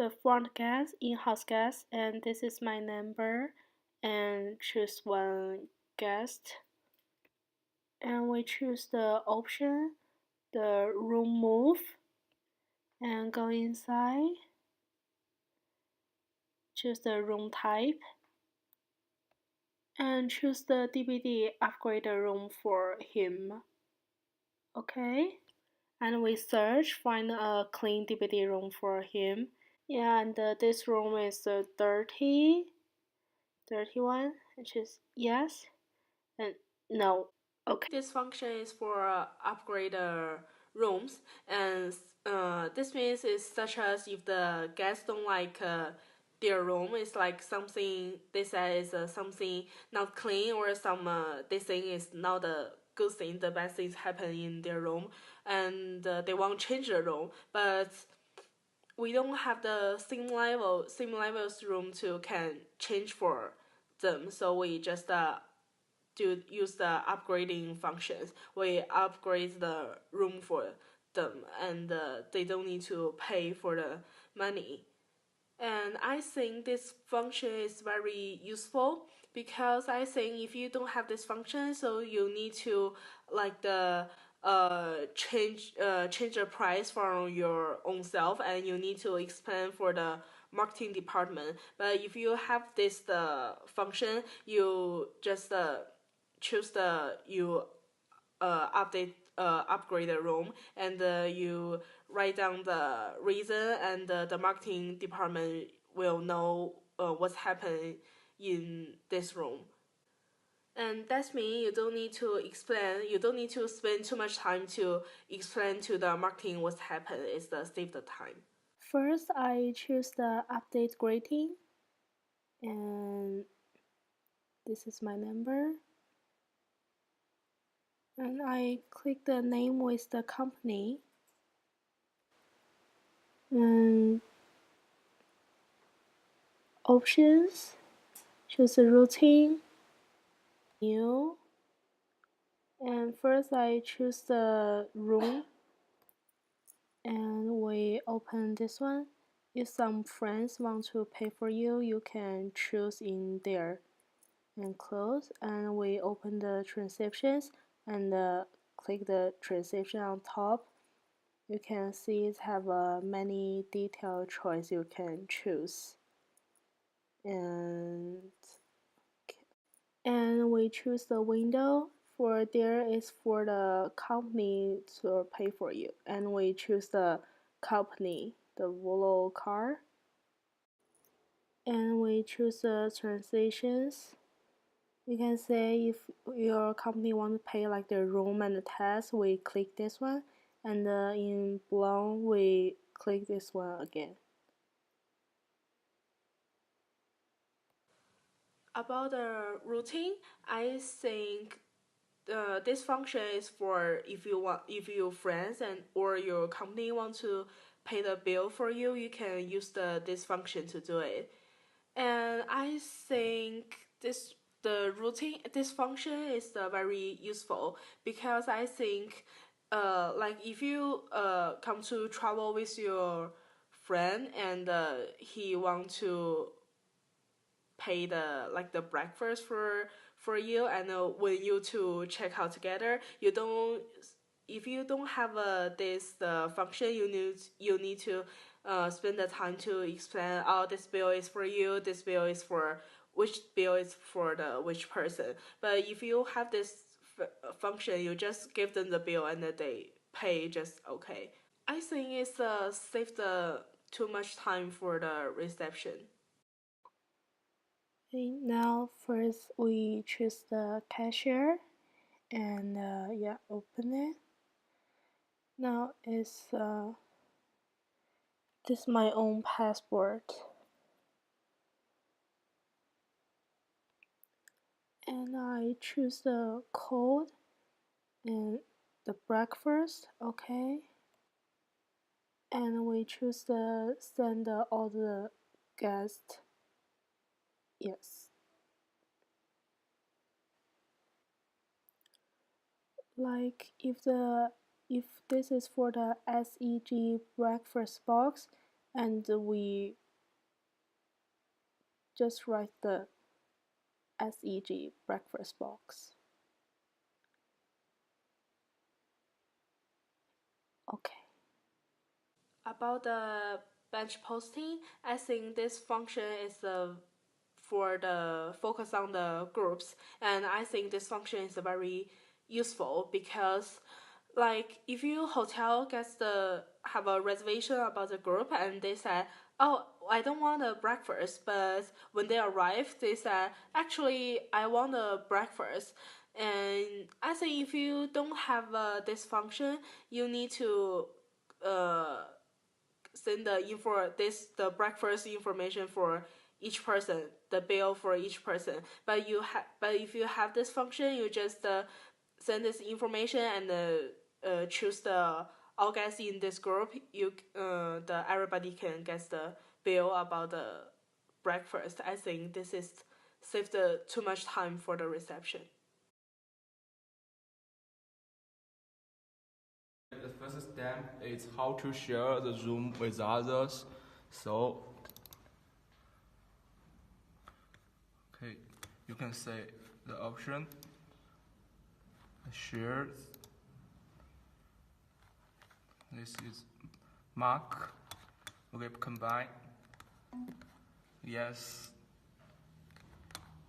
the front guest, in-house guest, and this is my number, and choose one guest. And we choose the option, the room move, and go inside. Choose the room type, and choose the DVD upgrade room for him. Okay, and we search, find a clean DVD room for him. Yeah, and this room is 31, and choose yes, and no. Okay. This function is for upgrade rooms, and this means it's such as if the guests don't like their room, it's like something they say is something not clean, or some they think is not a good thing, the bad things happen in their room, and they want to change the room, but we don't have the same levels room to can change for them, so we just to use the upgrading functions. We upgrade the room for them, and they don't need to pay for the money. And I think this function is very useful, because I think if you don't have this function, so you need to like the change the price from your own self, and you need to explain for the marketing department. But if you have this function, you just choose the you upgrade the room, and you write down the reason, and the marketing department will know what's happening in this room. And that's mean you don't need to explain, you don't need to spend too much time to explain to the marketing what's happened. It's the save the time. First, I choose the update greeting, and this is my number. And I click the name with the company, and options, choose the routine, new, and first I choose the room, and we open this one. If some friends want to pay for you, you can choose in there and close, and we open the transactions, and click the transaction on top. You can see it have many detailed choice you can choose, and we choose the window. For there is for the company to pay for you, and we choose the company, the Volvo car, and we choose the transitions. You can say if your company want to pay like the room and the tax, we click this one, and in blonde we click this one again. About the routine, I think this function is for if your friends and or your company want to pay the bill for you, you can use this function to do it. And I think this function is very useful, because I think like if you come to travel with your friend, and he want to pay the breakfast for you, and when you two check out together, you don't if you don't have this function, you need to spend the time to explain, oh, this bill is for you, this bill is for which bill is for the which person. But if you have this function, you just give them the bill, and they pay just okay. I think it's save the too much time for the reception. Okay, now first we choose the cashier, and yeah, open it. Now it's this is my own passport, and I choose the code and the breakfast. Okay, and we choose the send all the guests. Yes. Like if this is for the SEG breakfast box, and we just write the SEG breakfast box. Okay. About the bench posting, I think this function is for the focus on the groups, and I think this function is very useful because like if you hotel gets the have a reservation about the group and they say, oh, I don't want a breakfast, but when they arrive they say, actually I want a breakfast. And I think if you don't have this function, you need to send the breakfast information for each person, the bill for each person. But if you have this function, you just send this information and choose the all guests in this group. Everybody can get the bill about the breakfast. I think this is saved too much time for the reception. The first step is how to share the Zoom with others. So, okay, you can say the option share. This is Mark. Okay, combine. Yes.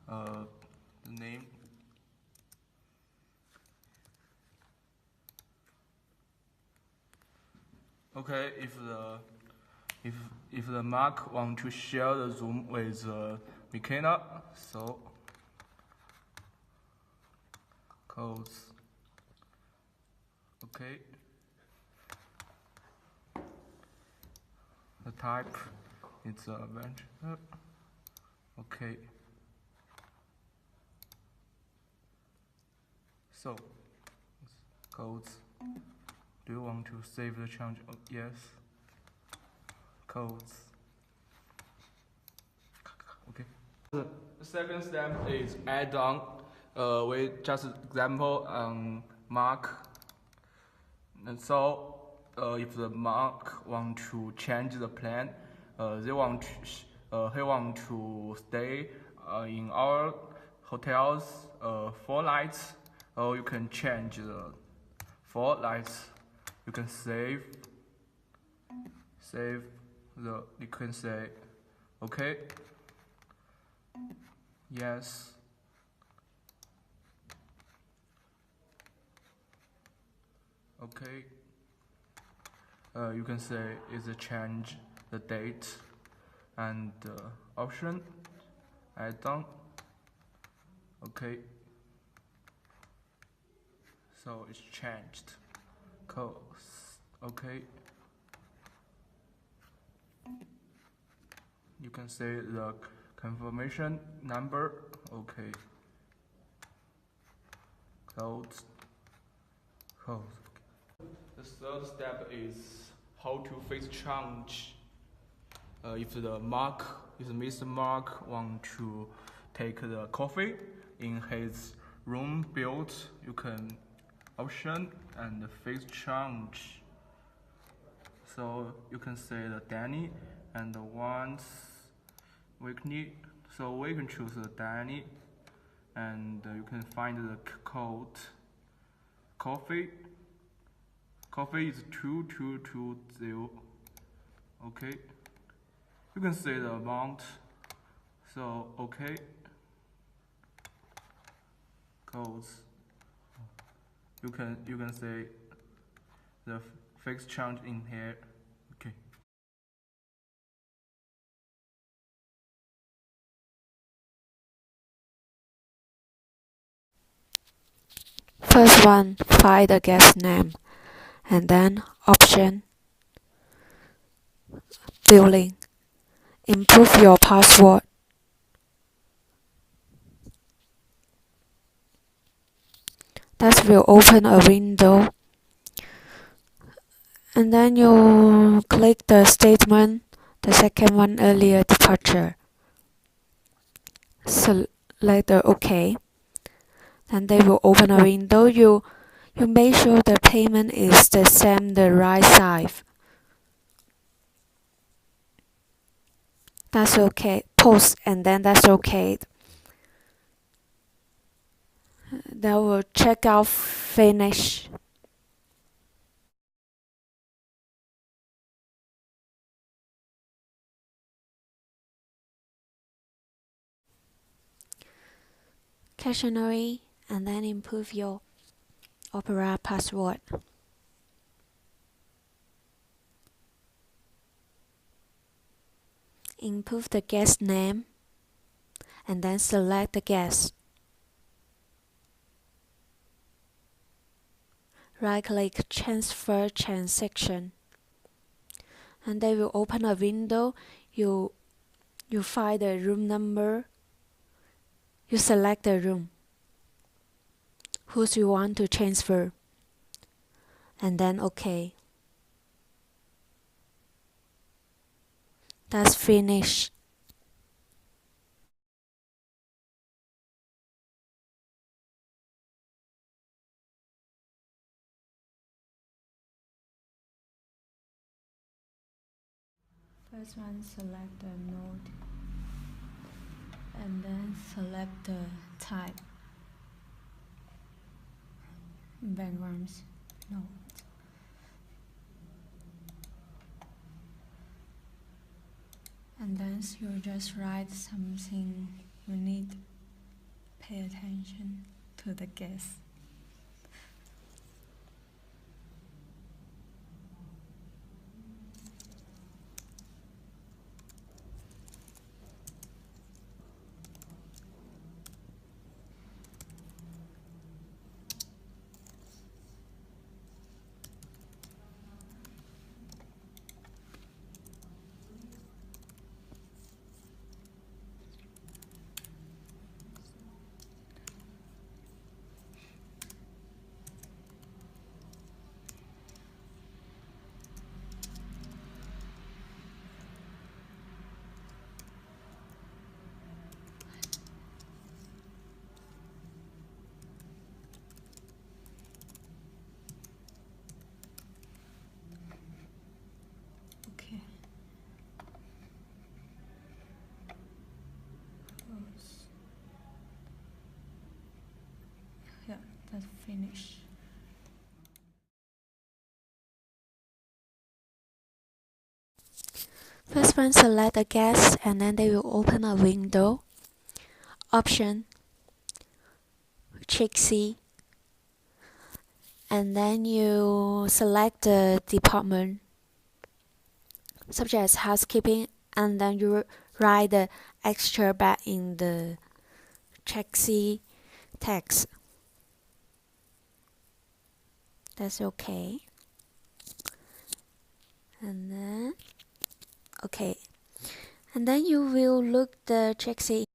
The name. Okay, if the Mark want to share the Zoom with McKenna, so close. Okay. The type it's a venture. Okay. So codes. Do you want to save the change? Oh, yes. Codes. Okay. The second step is add on. We just example Mark. And so if the Mark want to change the plan, he want to stay in our hotels 4 nights. You can change the 4 nights. You can save you can say okay, yes, okay. You can say is a change the date and option add on. Okay, so it's changed. Okay, you can say the confirmation number. Okay, close. The third step is how to fix change. If Mr. Mark want to take the coffee in his room built, you can option and fix change. So you can say the Danny and once weekly. So we can choose the Danny and you can find the code. Coffee is 2220. Okay. You can say the amount. So okay. Codes. You can say the fixed change in here. Okay. First one, find the guest name, and then option, billing, improve your password. That will open a window, and then you click the statement, the second one, earlier departure. Select the OK. Then they will open a window. You make sure the payment is the same the right side. That's okay. Pause and then that's okay. Then we'll check out finish. Occasionally, and then improve your Opera password. Input the guest name and then select the guest. Right-click Transfer Transaction, and they will open a window. You find the room number. You select the room whose you want to transfer, and then OK. That's finished. First one, select the node and then select the type. Backgrounds, node. And then you just write something you need. Pay attention to the guess. Okay. Yeah, that's finished. First one, select a guest and then they will open a window. Option, check C, and then you select the department, such as housekeeping, and then you write the extra back in the check C text. That's okay. And then okay, and then you will look the check C